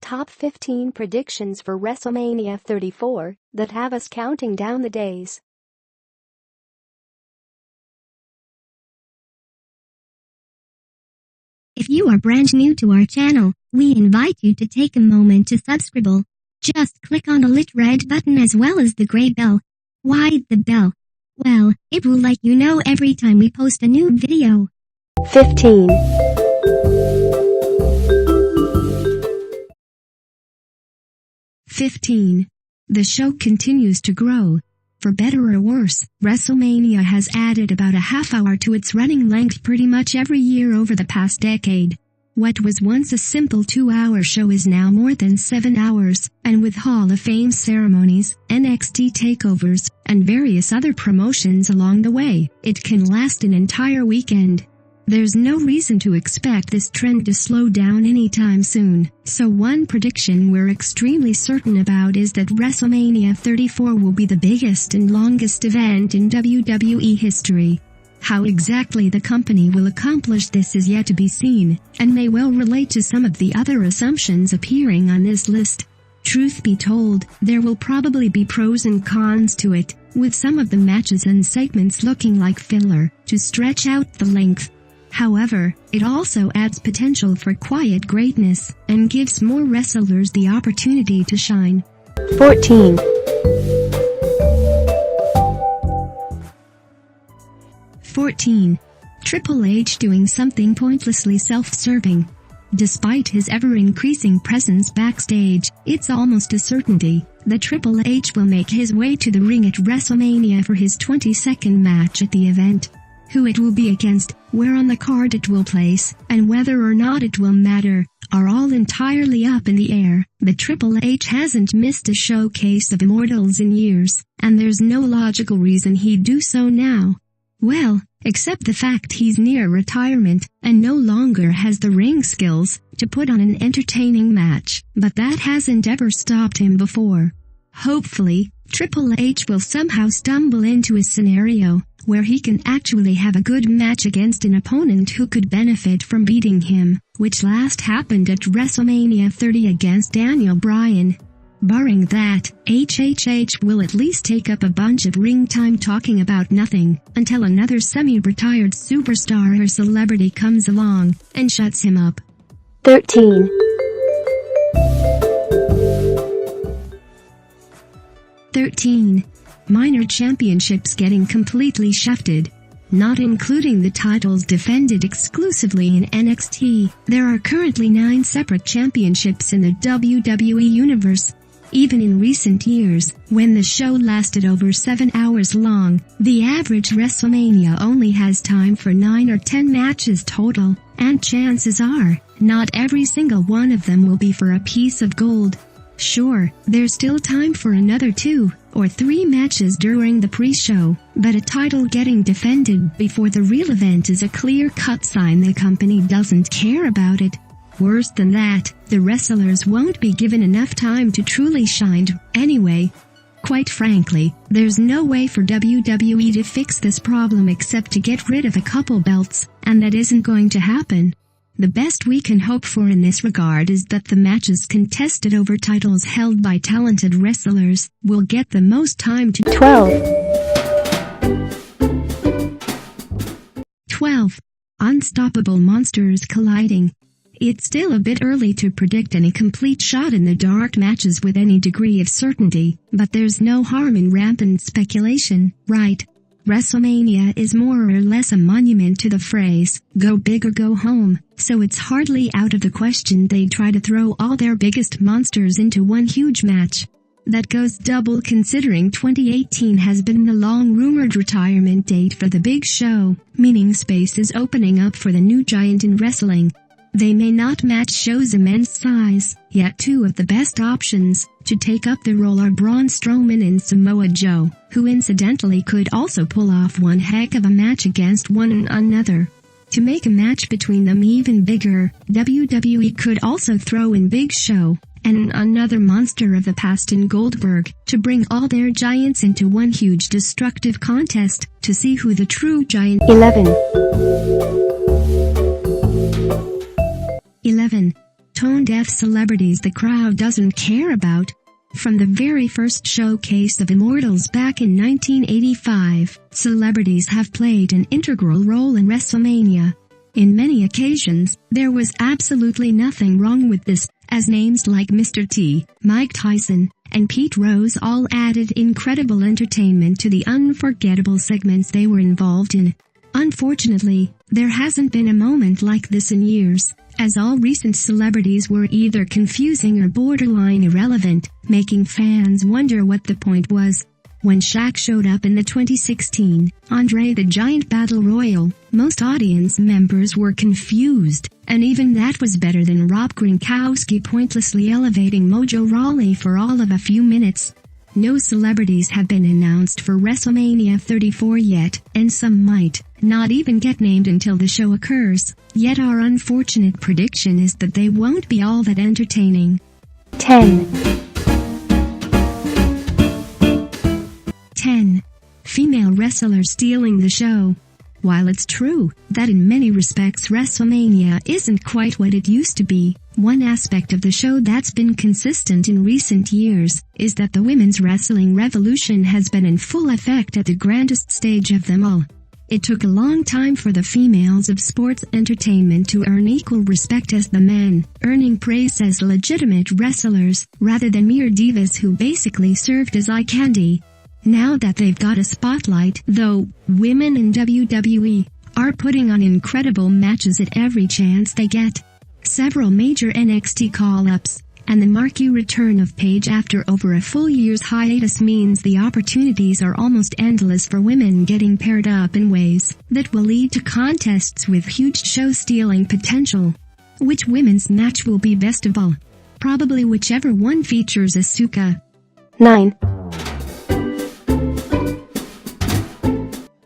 Top 15 predictions for WrestleMania 34 that have us counting down the days. If you are brand new to our channel, we invite you to take a moment to subscribe. Just click on the lit red button as well as the gray bell. Why the bell? Well, it will let you know every time we post a new video. 15. The show continues to grow. For better or worse, WrestleMania has added about a half hour to its running length pretty much every year over the past decade. What was once a simple 2-hour show is now more than 7 hours, and with Hall of Fame ceremonies, NXT takeovers, and various other promotions along the way, it can last an entire weekend. There's no reason to expect this trend to slow down anytime soon, so one prediction we're extremely certain about is that WrestleMania 34 will be the biggest and longest event in WWE history. How exactly the company will accomplish this is yet to be seen, and may well relate to some of the other assumptions appearing on this list. Truth be told, there will probably be pros and cons to it, with some of the matches and segments looking like filler, to stretch out the length. However, it also adds potential for quiet greatness, and gives more wrestlers the opportunity to shine. 14. Triple H doing something pointlessly self-serving. Despite his ever-increasing presence backstage, it's almost a certainty that Triple H will make his way to the ring at WrestleMania for his 22nd match at the event. Who it will be against, where on the card it will place, and whether or not it will matter, are all entirely up in the air. But Triple H hasn't missed a showcase of immortals in years, and there's no logical reason he'd do so now. Well, except the fact he's near retirement, and no longer has the ring skills to put on an entertaining match, but that hasn't ever stopped him before. Hopefully, Triple H will somehow stumble into a scenario where he can actually have a good match against an opponent who could benefit from beating him, which last happened at WrestleMania 30 against Daniel Bryan. Barring that, HHH will at least take up a bunch of ring time talking about nothing, until another semi-retired superstar or celebrity comes along and shuts him up. 13. Minor championships getting completely shafted. Not including the titles defended exclusively in NXT, there are currently 9 separate championships in the WWE Universe. Even in recent years, when the show lasted over 7 hours long, the average WrestleMania only has time for 9 or 10 matches total, and chances are, not every single one of them will be for a piece of gold. Sure, there's still time for another 2 or 3 matches during the pre-show, but a title getting defended before the real event is a clear-cut sign the company doesn't care about it. Worse than that, the wrestlers won't be given enough time to truly shine anyway. Quite frankly, there's no way for WWE to fix this problem except to get rid of a couple belts, and that isn't going to happen. The best we can hope for in this regard is that the matches contested over titles held by talented wrestlers will get the most time to 12. Unstoppable monsters colliding. It's still a bit early to predict any complete shot-in-the-dark matches with any degree of certainty, but there's no harm in rampant speculation, right? WrestleMania is more or less a monument to the phrase, go big or go home, so it's hardly out of the question they try to throw all their biggest monsters into one huge match. That goes double considering 2018 has been the long-rumored retirement date for the big show, meaning space is opening up for the new giant in wrestling. They may not match show's immense size, yet 2 of the best options to take up the role are Braun Strowman and Samoa Joe, who incidentally could also pull off one heck of a match against one another. To make a match between them even bigger, WWE could also throw in Big Show, and another monster of the past in Goldberg, to bring all their giants into one huge destructive contest, to see who the true giant. 11. Tone-deaf celebrities the crowd doesn't care about. From the very first showcase of Immortals back in 1985, celebrities have played an integral role in WrestleMania. In many occasions, there was absolutely nothing wrong with this, as names like Mr. T, Mike Tyson, and Pete Rose all added incredible entertainment to the unforgettable segments they were involved in. Unfortunately, there hasn't been a moment like this in years, as all recent celebrities were either confusing or borderline irrelevant, making fans wonder what the point was. When Shaq showed up in the 2016 Andre the Giant Battle Royal, most audience members were confused, and even that was better than Rob Gronkowski pointlessly elevating Mojo Rawley for all of a few minutes. No celebrities have been announced for WrestleMania 34 yet, and some might not even get named until the show occurs. Yet our unfortunate prediction is that they won't be all that entertaining. 10. 10. Female wrestler stealing the show. While it's true that in many respects WrestleMania isn't quite what it used to be, one aspect of the show that's been consistent in recent years is that the women's wrestling revolution has been in full effect at the grandest stage of them all. It took a long time for the females of sports entertainment to earn equal respect as the men, earning praise as legitimate wrestlers, rather than mere divas who basically served as eye candy. Now that they've got a spotlight, though, women in WWE are putting on incredible matches at every chance they get. Several major NXT call-ups, and the marquee return of Paige after over a full year's hiatus means the opportunities are almost endless for women getting paired up in ways that will lead to contests with huge show-stealing potential. Which women's match will be best of all? Probably whichever one features Asuka. 9.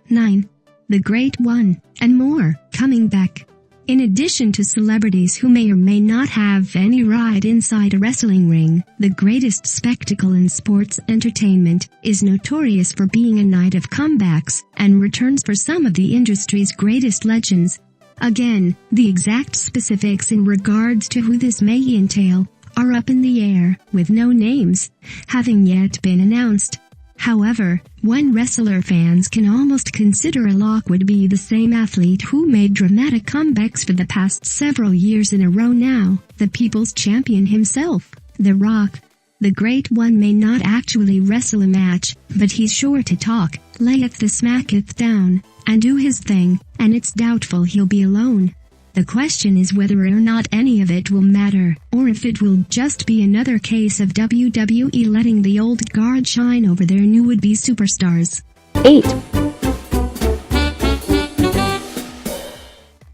9. The Great One, and more, coming back. In addition to celebrities who may or may not have any right inside a wrestling ring, the greatest spectacle in sports entertainment is notorious for being a night of comebacks and returns for some of the industry's greatest legends. Again, the exact specifics in regards to who this may entail are up in the air, with no names having yet been announced. However, one wrestler fans can almost consider a lock would be the same athlete who made dramatic comebacks for the past several years in a row now, the People's Champion himself, The Rock. The Great One may not actually wrestle a match, but he's sure to talk, layeth the smacketh down, and do his thing, and it's doubtful he'll be alone. The question is whether or not any of it will matter, or if it will just be another case of WWE letting the old guard shine over their new would-be superstars. 8.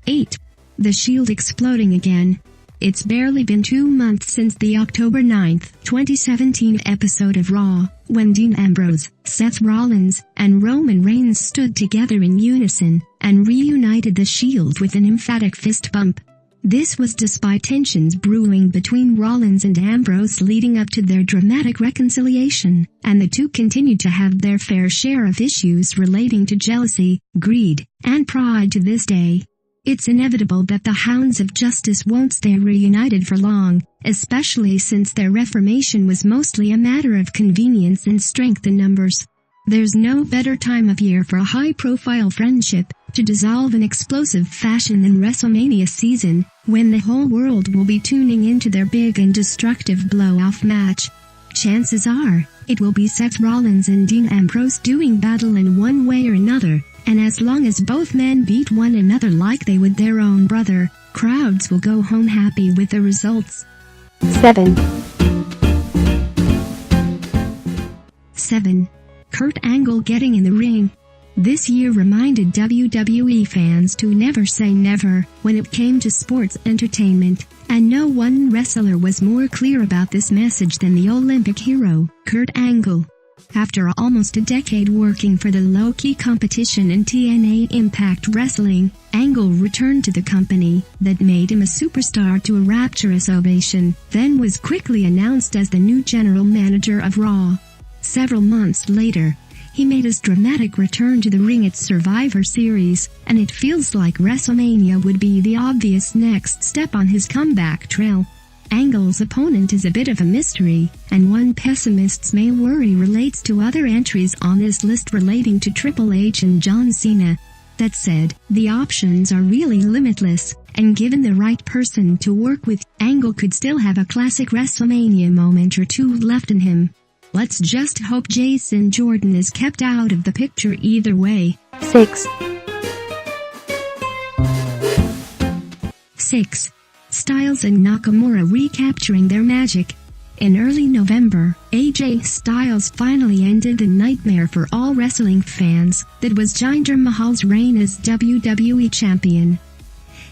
8. The Shield exploding again. It's barely been 2 months since the October 9, 2017 episode of Raw, when Dean Ambrose, Seth Rollins, and Roman Reigns stood together in unison and reunited the Shield with an emphatic fist bump. This was despite tensions brewing between Rollins and Ambrose leading up to their dramatic reconciliation, and the two continued to have their fair share of issues relating to jealousy, greed, and pride to this day. It's inevitable that the Hounds of Justice won't stay reunited for long, especially since their reformation was mostly a matter of convenience and strength in numbers. There's no better time of year for a high-profile friendship to dissolve in explosive fashion than WrestleMania season, when the whole world will be tuning into their big and destructive blow-off match. Chances are, it will be Seth Rollins and Dean Ambrose doing battle in one way or another. And as long as both men beat one another like they would their own brother, crowds will go home happy with the results. 7. 7. Kurt Angle getting in the ring. This year reminded WWE fans to never say never when it came to sports entertainment, and no one wrestler was more clear about this message than the Olympic hero, Kurt Angle. After almost a decade working for the low-key competition in TNA Impact Wrestling, Angle returned to the company that made him a superstar to a rapturous ovation, then was quickly announced as the new general manager of Raw. Several months later, he made his dramatic return to the ring at Survivor Series, and it feels like WrestleMania would be the obvious next step on his comeback trail. Angle's opponent is a bit of a mystery, and one pessimist's may worry relates to other entries on this list relating to Triple H and John Cena. That said, the options are really limitless, and given the right person to work with, Angle could still have a classic WrestleMania moment or two left in him. Let's just hope Jason Jordan is kept out of the picture either way. 6. 6. Styles and Nakamura recapturing their magic. In early November, AJ Styles finally ended the nightmare for all wrestling fans that was Jinder Mahal's reign as WWE Champion.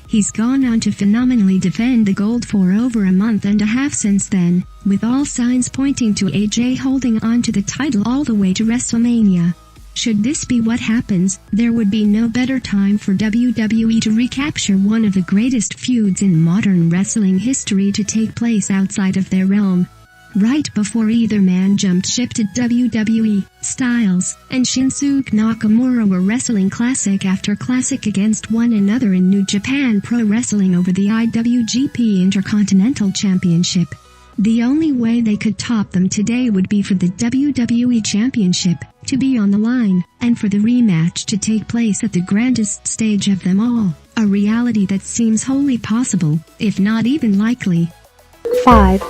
He's gone on to phenomenally defend the gold for over a month and a half since then, with all signs pointing to AJ holding on to the title all the way to WrestleMania. Should this be what happens, there would be no better time for WWE to recapture one of the greatest feuds in modern wrestling history to take place outside of their realm. Right before either man jumped ship to WWE, Styles and Shinsuke Nakamura were wrestling classic after classic against one another in New Japan Pro Wrestling over the IWGP Intercontinental Championship. The only way they could top them today would be for the WWE Championship to be on the line, and for the rematch to take place at the grandest stage of them all, a reality that seems wholly possible, if not even likely. 5.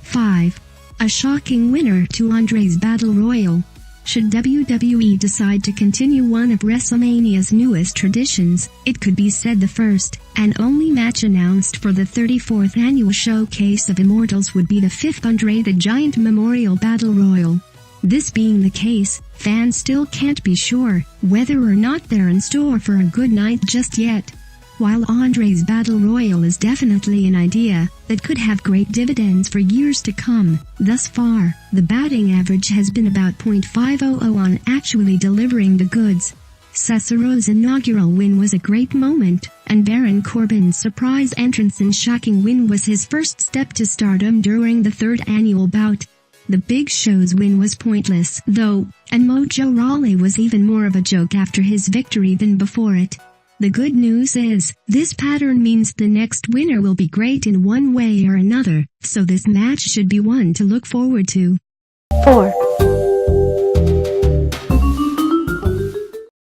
5. A shocking winner to Andre's Battle Royal. Should WWE decide to continue one of WrestleMania's newest traditions, it could be said the first and only match announced for the 34th annual Showcase of Immortals would be the 5th Andre the Giant Memorial Battle Royal. This being the case, fans still can't be sure whether or not they're in store for a good night just yet. While Andre's Battle Royal is definitely an idea that could have great dividends for years to come, thus far, the batting average has been about .500 on actually delivering the goods. Cesaro's inaugural win was a great moment, and Baron Corbin's surprise entrance and shocking win was his first step to stardom during the 3rd annual bout. The Big Show's win was pointless, though, and Mojo Rawley was even more of a joke after his victory than before it. The good news is, this pattern means the next winner will be great in one way or another, so this match should be one to look forward to. 4.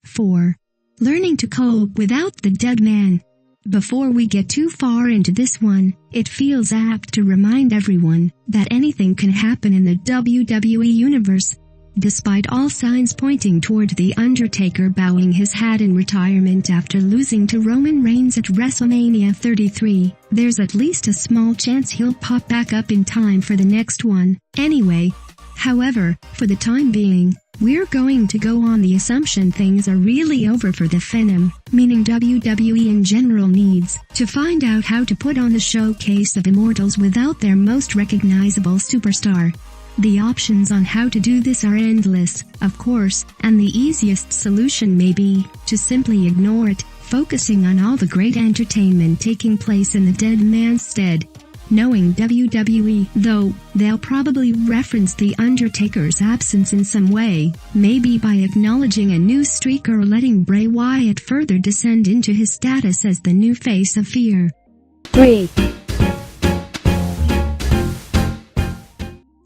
4. Learning to cope without the dead man. Before we get too far into this one, it feels apt to remind everyone that anything can happen in the WWE Universe. Despite all signs pointing toward The Undertaker bowing his hat in retirement after losing to Roman Reigns at WrestleMania 33, there's at least a small chance he'll pop back up in time for the next one, anyway. However, for the time being, we're going to go on the assumption things are really over for the Phenom, meaning WWE in general needs to find out how to put on the Showcase of Immortals without their most recognizable superstar. The options on how to do this are endless, of course, and the easiest solution may be to simply ignore it, focusing on all the great entertainment taking place in the dead man's stead. Knowing WWE, though, they'll probably reference The Undertaker's absence in some way, maybe by acknowledging a new streak or letting Bray Wyatt further descend into his status as the new face of fear. 3.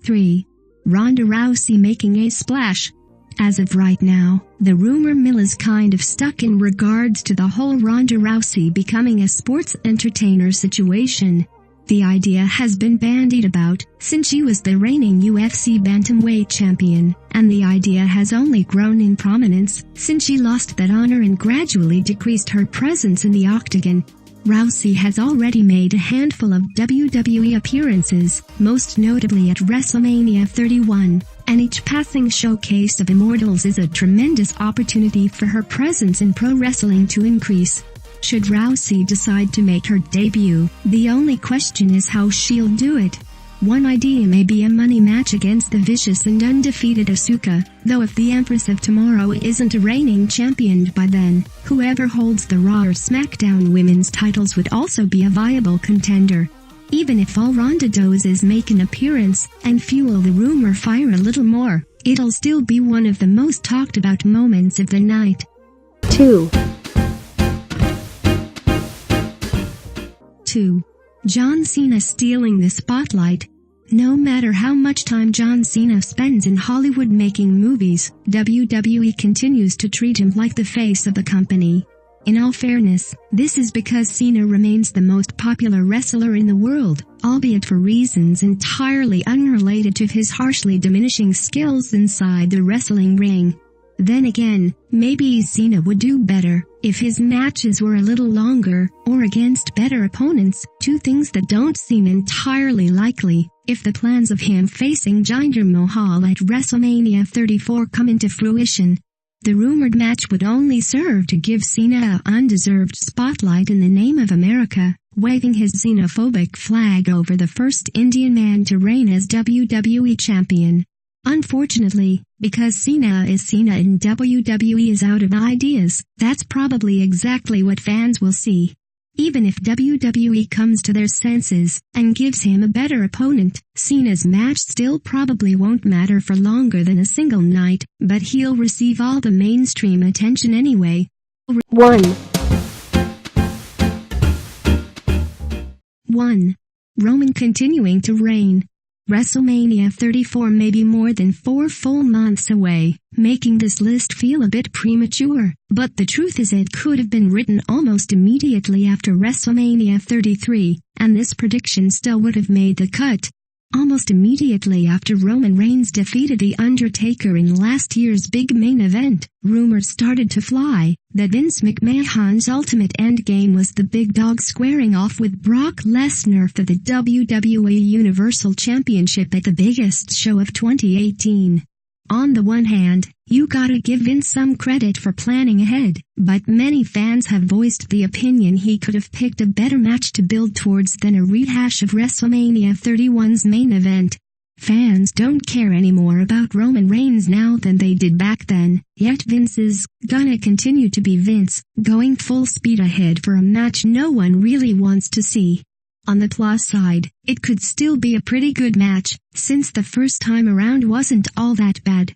3. Ronda Rousey making a splash. As of right now, the rumor mill is kind of stuck in regards to the whole Ronda Rousey becoming a sports entertainer situation. The idea has been bandied about since she was the reigning UFC bantamweight champion, and the idea has only grown in prominence since she lost that honor and gradually decreased her presence in the octagon. Rousey has already made a handful of WWE appearances, most notably at WrestleMania 31, and each passing Showcase of Immortals is a tremendous opportunity for her presence in pro wrestling to increase. Should Rousey decide to make her debut, the only question is how she'll do it. One idea may be a money match against the vicious and undefeated Asuka, though if the Empress of Tomorrow isn't a reigning champion by then, whoever holds the Raw or SmackDown women's titles would also be a viable contender. Even if all Ronda does is make an appearance and fuel the rumor fire a little more, it'll still be one of the most talked about moments of the night. 2. 2. John Cena stealing the spotlight. No matter how much time John Cena spends in Hollywood making movies, WWE continues to treat him like the face of the company. In all fairness, this is because Cena remains the most popular wrestler in the world, albeit for reasons entirely unrelated to his harshly diminishing skills inside the wrestling ring. Then again, maybe Cena would do better if his matches were a little longer, or against better opponents, two things that don't seem entirely likely, if the plans of him facing Jinder Mahal at WrestleMania 34 come into fruition. The rumored match would only serve to give Cena an undeserved spotlight in the name of America, waving his xenophobic flag over the first Indian man to reign as WWE champion. Unfortunately, because Cena is Cena and WWE is out of ideas, that's probably exactly what fans will see. Even if WWE comes to their senses and gives him a better opponent, Cena's match still probably won't matter for longer than a single night, but he'll receive all the mainstream attention anyway. 1. 1. Roman continuing to reign. WrestleMania 34 may be more than 4 full months away, making this list feel a bit premature, but the truth is it could have been written almost immediately after WrestleMania 33, and this prediction still would have made the cut. Almost immediately after Roman Reigns defeated The Undertaker in last year's big main event, rumors started to fly that Vince McMahon's ultimate endgame was the big dog squaring off with Brock Lesnar for the WWE Universal Championship at the biggest show of 2018. On the one hand, you gotta give Vince some credit for planning ahead, but many fans have voiced the opinion he could have picked a better match to build towards than a rehash of WrestleMania 31's main event. Fans don't care anymore about Roman Reigns now than they did back then, yet Vince is gonna continue to be Vince, going full speed ahead for a match no one really wants to see. On the plus side, it could still be a pretty good match, since the first time around wasn't all that bad.